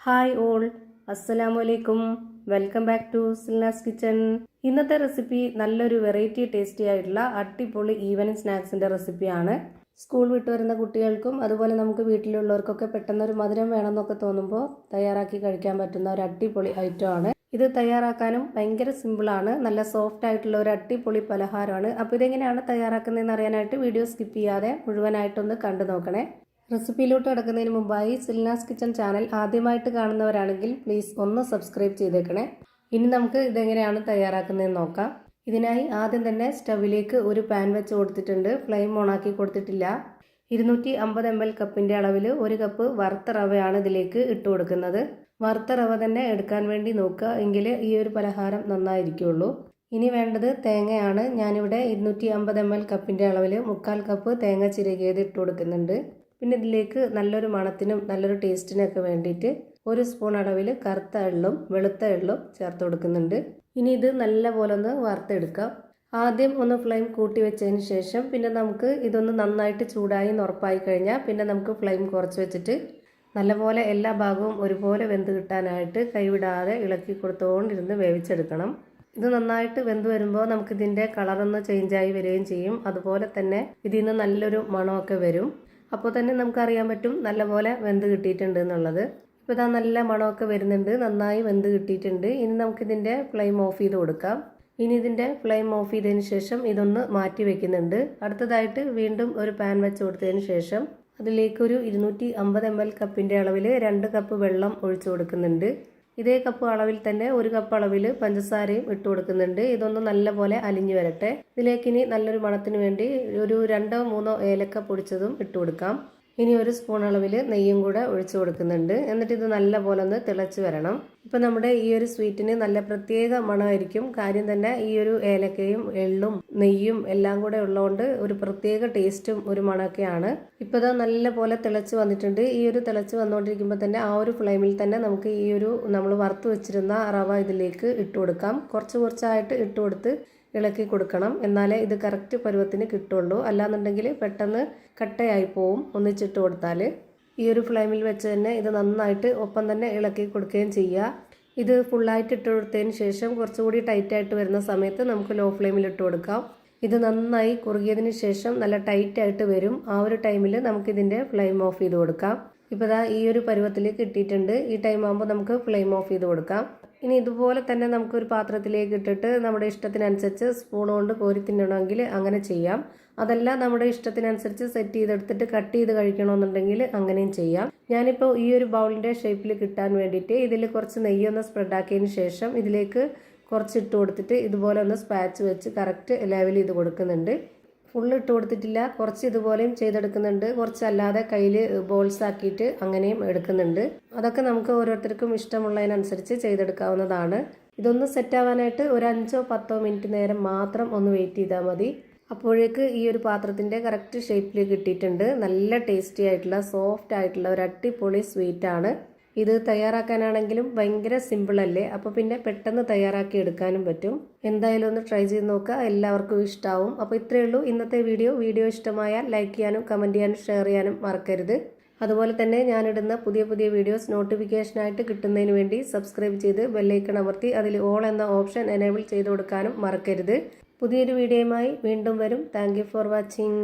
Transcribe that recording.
Hi all, അസ്സലാമലൈക്കും. Welcome back to Silnas kitchen. ഇന്നത്തെ recipe നല്ലൊരു വെറൈറ്റി ടേസ്റ്റി ആയിട്ടുള്ള അടിപൊളി ഈവനിങ് സ്നാക്സിൻ്റെ റെസിപ്പിയാണ്. സ്കൂൾ വിട്ട് വരുന്ന കുട്ടികൾക്കും അതുപോലെ നമുക്ക് വീട്ടിലുള്ളവർക്കൊക്കെ പെട്ടെന്നൊരു മധുരം വേണമെന്നൊക്കെ തോന്നുമ്പോൾ തയ്യാറാക്കി കഴിക്കാൻ പറ്റുന്ന ഒരു അടിപൊളി ഐറ്റമാണ്. ഇത് തയ്യാറാക്കാനും ഭയങ്കര സിമ്പിളാണ്. നല്ല സോഫ്റ്റ് ആയിട്ടുള്ള ഒരു അടിപൊളി പലഹാരമാണ്. അപ്പോൾ ഇതെങ്ങനെയാണ് തയ്യാറാക്കുന്നതെന്ന് അറിയാനായിട്ട് വീഡിയോ സ്കിപ്പ് ചെയ്യാതെ മുഴുവനായിട്ടൊന്ന് കണ്ടു നോക്കണേ. റെസിപ്പിയിലോട്ട് കിടക്കുന്നതിന് മുമ്പായി സിൽനാസ് കിച്ചൺ ചാനൽ ആദ്യമായിട്ട് കാണുന്നവരാണെങ്കിൽ പ്ലീസ് ഒന്ന് സബ്സ്ക്രൈബ് ചെയ്തേക്കണേ. ഇനി നമുക്ക് ഇതെങ്ങനെയാണ് തയ്യാറാക്കുന്നതെന്ന് നോക്കാം. ഇതിനായി ആദ്യം തന്നെ സ്റ്റവിലേക്ക് ഒരു പാൻ വെച്ച് കൊടുത്തിട്ടുണ്ട്. ഫ്ലെയിം ഓണാക്കി കൊടുത്തിട്ടില്ല. 250 ml കപ്പിൻ്റെ അളവിൽ 1 കപ്പ് വറുത്ത റവയാണ് ഇതിലേക്ക് ഇട്ട് കൊടുക്കുന്നത്. വറുത്ത റവ തന്നെ എടുക്കാൻ വേണ്ടി നോക്കുക, എങ്കിൽ ഈ ഒരു പലഹാരം നന്നായിരിക്കുള്ളൂ. ഇനി വേണ്ടത് തേങ്ങയാണ്. ഞാനിവിടെ 250 ml കപ്പിൻ്റെ അളവിൽ 1/4 കപ്പ് തേങ്ങ ചിരകിയത് ഇട്ട് കൊടുക്കുന്നുണ്ട്. പിന്നെ ഇതിലേക്ക് നല്ലൊരു മണത്തിനും നല്ലൊരു ടേസ്റ്റിനൊക്കെ വേണ്ടിയിട്ട് 1 സ്പൂൺ അളവിൽ കറുത്ത എള്ളും വെളുത്ത എള്ളും ചേർത്ത് കൊടുക്കുന്നുണ്ട്. ഇനി ഇത് നല്ലപോലെ ഒന്ന് വറുത്തെടുക്കാം. ആദ്യം ഒന്ന് ഫ്ലെയിം കൂട്ടി വെച്ചതിന് ശേഷം പിന്നെ നമുക്ക് ഇതൊന്ന് നന്നായിട്ട് ചൂടായി ഉറപ്പായി കഴിഞ്ഞാൽ പിന്നെ നമുക്ക് ഫ്ലെയിം കുറച്ച് വെച്ചിട്ട് നല്ലപോലെ എല്ലാ ഭാഗവും ഒരുപോലെ വെന്ത് കിട്ടാനായിട്ട് കൈവിടാതെ ഇളക്കി കൊടുത്തുകൊണ്ടിരുന്ന് വേവിച്ചെടുക്കണം. ഇത് നന്നായിട്ട് വെന്ത് വരുമ്പോൾ നമുക്കിതിൻ്റെ കളറൊന്ന് ചേഞ്ചായി വരികയും ചെയ്യും. അതുപോലെ തന്നെ ഇതിൽ നിന്ന് നല്ലൊരു മണമൊക്കെ വരും. അപ്പോൾ തന്നെ നമുക്കറിയാൻ പറ്റും നല്ലപോലെ വെന്ത് കിട്ടിയിട്ടുണ്ട് എന്നുള്ളത്. ഇപ്പോൾ ഇതാ നല്ല മണമൊക്കെ വരുന്നുണ്ട്, നന്നായി വെന്ത് കിട്ടിയിട്ടുണ്ട്. ഇനി നമുക്കിതിൻ്റെ ഫ്ലെയിം ഓഫ് ചെയ്ത് കൊടുക്കാം. ഇനി ഇതിൻ്റെ ഫ്ലെയിം ഓഫ് ചെയ്തതിന് ശേഷം ഇതൊന്ന് മാറ്റി വെക്കുന്നുണ്ട്. അടുത്തതായിട്ട് വീണ്ടും ഒരു പാൻ വെച്ച് കൊടുത്തതിന് ശേഷം അതിലേക്കൊരു 250 ml കപ്പിൻ്റെ അളവിൽ 2 കപ്പ് വെള്ളം ഒഴിച്ചു കൊടുക്കുന്നുണ്ട്. ഇതേ കപ്പ് അളവിൽ തന്നെ 1 കപ്പ് അളവിൽ പഞ്ചസാരയും ഇട്ട് കൊടുക്കുന്നുണ്ട്. ഇതൊന്ന് നല്ലപോലെ അലിഞ്ഞു വരട്ടെ. ഇതിലേക്കിനി നല്ലൊരു മണത്തിന് വേണ്ടി ഒരു 2-3 ഏലക്ക പൊടിച്ചതും ഇട്ട് കൊടുക്കാം. ഇനി 1 സ്പൂൺ അളവിൽ നെയ്യും കൂടെ ഒഴിച്ചു കൊടുക്കുന്നുണ്ട്. എന്നിട്ട് ഇത് നല്ലപോലെ ഒന്ന് തിളച്ച് വരണം. ഇപ്പം നമ്മുടെ ഈ ഒരു സ്വീറ്റിന് നല്ല പ്രത്യേക മണമായിരിക്കും. കാര്യം തന്നെ ഈ ഒരു ഏലക്കയും എള്ളും നെയ്യും എല്ലാം കൂടെ ഉള്ളതുകൊണ്ട് ഒരു പ്രത്യേക ടേസ്റ്റും ഒരു മണമൊക്കെയാണ്. ഇപ്പോൾ ഇത് നല്ലപോലെ തിളച്ച് വന്നിട്ടുണ്ട്. ഈ ഒരു തിളച്ച് വന്നുകൊണ്ടിരിക്കുമ്പോൾ തന്നെ ആ ഒരു ഫ്ലെയിമിൽ തന്നെ നമുക്ക് ഈ ഒരു നമ്മൾ വറുത്ത് വെച്ചിരുന്ന റവ ഇതിലേക്ക് ഇട്ട് കൊടുക്കാം. കുറച്ചായിട്ട് ഇട്ട് കൊടുത്ത് ഇളക്കി കൊടുക്കണം. എന്നാലേ ഇത് കറക്റ്റ് പരുവത്തിന് കിട്ടുള്ളൂ. അല്ലാന്നുണ്ടെങ്കിൽ പെട്ടെന്ന് കട്ടയായി പോവും ഒന്നിച്ചിട്ട് കൊടുത്താൽ. ഈ ഒരു ഫ്ലെയിമിൽ വെച്ച് തന്നെ ഇത് നന്നായിട്ട് ഒപ്പം തന്നെ ഇളക്കി കൊടുക്കുകയും ചെയ്യുക. ഇത് ഫുള്ളായിട്ട് ഇട്ട് കൊടുത്തതിന് ശേഷം കുറച്ചുകൂടി ടൈറ്റായിട്ട് വരുന്ന സമയത്ത് നമുക്ക് ലോ ഫ്ലെയിമിൽ ഇട്ട് കൊടുക്കാം. ഇത് നന്നായി കുറുകിയതിന് ശേഷം നല്ല ടൈറ്റായിട്ട് വരും. ആ ഒരു ടൈമിൽ നമുക്കിതിൻ്റെ ഫ്ലെയിം ഓഫ് ചെയ്ത് കൊടുക്കാം. ഇപ്പോൾ ദാ ഈ ഒരു പരുവത്തിലേക്ക് ഇട്ടിട്ടുണ്ട്. ഈ ടൈം ആകുമ്പോൾ നമുക്ക് ഫ്ലെയിം ഓഫ് ചെയ്ത് കൊടുക്കാം. ഇനി ഇതുപോലെ തന്നെ നമുക്കൊരു പാത്രത്തിലേക്ക് ഇട്ടിട്ട് നമ്മുടെ ഇഷ്ടത്തിനനുസരിച്ച് സ്പൂൺ കൊണ്ട് കോരി തിന്നണമെങ്കിൽ അങ്ങനെ ചെയ്യാം. അതല്ല നമ്മുടെ ഇഷ്ടത്തിനനുസരിച്ച് സെറ്റ് ചെയ്തെടുത്തിട്ട് കട്ട് ചെയ്ത് കഴിക്കണമെന്നുണ്ടെങ്കിൽ അങ്ങനെയും ചെയ്യാം. ഞാനിപ്പോൾ ഈ ഒരു ബൗളിൻ്റെ ഷേപ്പിൽ കിട്ടാൻ വേണ്ടിയിട്ട് ഇതിൽ കുറച്ച് നെയ്യൊന്ന് സ്പ്രെഡാക്കിയതിന് ശേഷം ഇതിലേക്ക് കുറച്ച് ഇട്ട് കൊടുത്തിട്ട് ഇതുപോലെ ഒന്ന് സ്പാച്ച് വെച്ച് കറക്റ്റ് ലെവൽ ചെയ്ത് കൊടുക്കുന്നുണ്ട്. ഫുള്ള് ഇട്ട് കൊടുത്തിട്ടില്ല, കുറച്ച് ഇതുപോലെയും ചെയ്തെടുക്കുന്നുണ്ട്. കുറച്ചല്ലാതെ കയ്യിൽ ബോൾസ് ആക്കിയിട്ട് അങ്ങനെയും എടുക്കുന്നുണ്ട്. അതൊക്കെ നമുക്ക് ഓരോരുത്തർക്കും ഇഷ്ടമുള്ളതിനനുസരിച്ച് ചെയ്തെടുക്കാവുന്നതാണ്. ഇതൊന്ന് സെറ്റാവാനായിട്ട് ഒരു 5-10 മിനിറ്റ് നേരം മാത്രം ഒന്ന് വെയിറ്റ് ചെയ്താൽ മതി. അപ്പോഴേക്ക് ഈ ഒരു പാത്രത്തിൻ്റെ കറക്റ്റ് ഷേപ്പിൽ കിട്ടിയിട്ടുണ്ട്. നല്ല ടേസ്റ്റി ആയിട്ടുള്ള സോഫ്റ്റ് ആയിട്ടുള്ള ഒരു അടിപൊളി സ്വീറ്റാണ്. ഇത് തയ്യാറാക്കാനാണെങ്കിലും ഭയങ്കര സിമ്പിളല്ലേ. അപ്പോൾ പിന്നെ പെട്ടെന്ന് തയ്യാറാക്കി എടുക്കാനും പറ്റും. എന്തായാലും ഒന്ന് ട്രൈ ചെയ്ത് നോക്കുക, എല്ലാവർക്കും ഇഷ്ടമാവും. അപ്പോൾ ഇത്രയേ ഉള്ളൂ ഇന്നത്തെ വീഡിയോ ഇഷ്ടമായാൽ ലൈക്ക് ചെയ്യാനും കമൻറ്റ് ചെയ്യാനും ഷെയർ ചെയ്യാനും മറക്കരുത്. അതുപോലെ തന്നെ ഞാനിടുന്ന പുതിയ വീഡിയോസ് നോട്ടിഫിക്കേഷനായിട്ട് കിട്ടുന്നതിന് വേണ്ടി സബ്സ്ക്രൈബ് ചെയ്ത് ബെല്ലൈക്കൺ അമർത്തി അതിൽ ഓൾ എന്ന ഓപ്ഷൻ എനേബിൾ ചെയ്ത് കൊടുക്കാനും മറക്കരുത്. പുതിയൊരു വീഡിയോയുമായി വീണ്ടും വരും. Thank you for watching.